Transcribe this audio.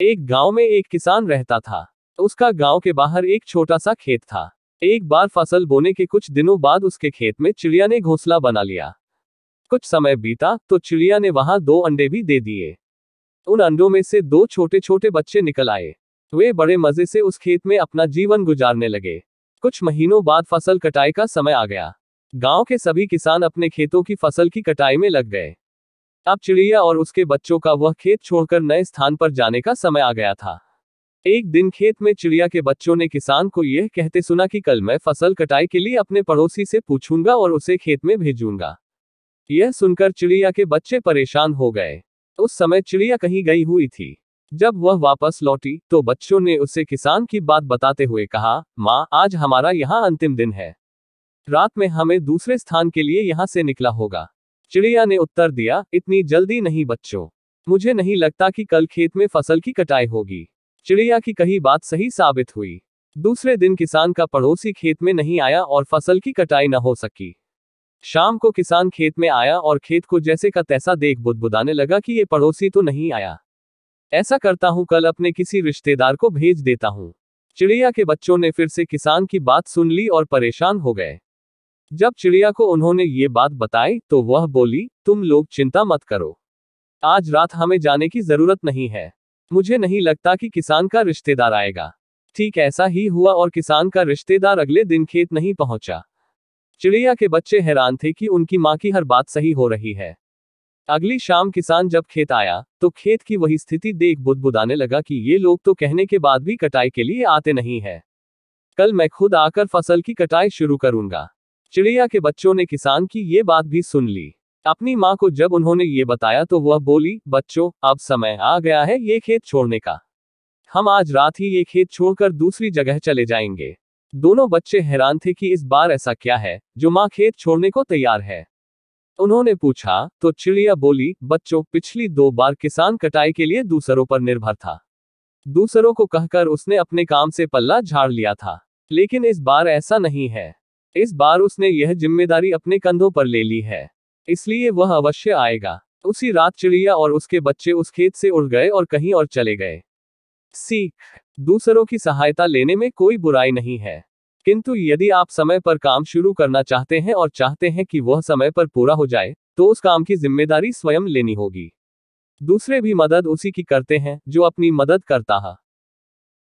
एक गांव में एक किसान रहता था। उसका गांव के बाहर एक छोटा सा खेत था। एक बार फसल बोने के कुछ दिनों बाद उसके खेत में चिड़िया ने घोंसला बना लिया। कुछ समय बीता तो चिड़िया ने वहां 2 अंडे भी दे दिए। उन अंडों में से 2 छोटे छोटे बच्चे निकल आए। वे बड़े मजे से उस खेत में अपना जीवन गुजारने लगे। कुछ महीनों बाद फसल कटाई का समय आ गया। गांव के सभी किसान अपने खेतों की फसल की कटाई में लग गए। अब चिड़िया और उसके बच्चों का वह खेत छोड़कर नए स्थान पर जाने का समय आ गया था। एक दिन खेत में चिड़िया के बच्चों ने किसान को यह कहते सुना कि कल मैं फसल कटाई के लिए अपने पड़ोसी से पूछूंगा और उसे खेत में भेजूंगा। यह सुनकर चिड़िया के बच्चे परेशान हो गए। उस समय चिड़िया कहीं गई हुई थी। जब वह वापस लौटी तो बच्चों ने उसे किसान की बात बताते हुए कहा, माँ, आज हमारा यहाँ अंतिम दिन है। रात में हमें दूसरे स्थान के लिए यहाँ से निकला होगा। चिड़िया ने उत्तर दिया, इतनी जल्दी नहीं बच्चों, मुझे नहीं लगता कि कल खेत में फसल की कटाई होगी। चिड़िया की कही बात सही साबित हुई। दूसरे दिन किसान का पड़ोसी खेत में नहीं आया और फसल की कटाई न हो सकी। शाम को किसान खेत में आया और खेत को जैसे का तैसा देख बुदबुदाने लगा कि ये पड़ोसी तो नहीं आया। ऐसा करता हूं, कल अपने किसी रिश्तेदार को भेज देता हूं। चिड़िया के बच्चों ने फिर से किसान की बात सुन ली और परेशान हो गए। जब चिड़िया को उन्होंने ये बात बताई तो वह बोली, तुम लोग चिंता मत करो, आज रात हमें जाने की जरूरत नहीं है। मुझे नहीं लगता कि किसान का रिश्तेदार आएगा। ठीक ऐसा ही हुआ और किसान का रिश्तेदार अगले दिन खेत नहीं पहुंचा। चिड़िया के बच्चे हैरान थे कि उनकी माँ की हर बात सही हो रही है। अगली शाम किसान जब खेत आया तो खेत की वही स्थिति देख बुदबुदाने लगा कि ये लोग तो कहने के बाद भी कटाई के लिए आते नहीं है। कल मैं खुद आकर फसल की कटाई शुरू करूंगा। चिड़िया के बच्चों ने किसान की ये बात भी सुन ली। अपनी माँ को जब उन्होंने ये बताया तो वह बोली, बच्चों, अब समय आ गया है ये खेत छोड़ने का। हम आज रात ही ये खेत छोड़कर दूसरी जगह चले जाएंगे। दोनों बच्चे हैरान थे कि इस बार ऐसा क्या है जो माँ खेत छोड़ने को तैयार है। उन्होंने पूछा तो चिड़िया बोली, बच्चों, पिछली 2 बार किसान कटाई के लिए दूसरों पर निर्भर था। दूसरों को कहकर उसने अपने काम से पल्ला झाड़ लिया था, लेकिन इस बार ऐसा नहीं है। इस बार उसने यह जिम्मेदारी अपने कंधों पर ले ली है, इसलिए वह अवश्य आएगा। उसी रात चिड़िया और उसके बच्चे उस खेत से उड़ गए और कहीं और चले गए। सीख: दूसरों की सहायता लेने में कोई बुराई नहीं है, किंतु यदि आप समय पर काम शुरू करना चाहते हैं और चाहते हैं कि वह समय पर पूरा हो जाए तो उस काम की जिम्मेदारी स्वयं लेनी होगी। दूसरे भी मदद उसी की करते हैं जो अपनी मदद करता है।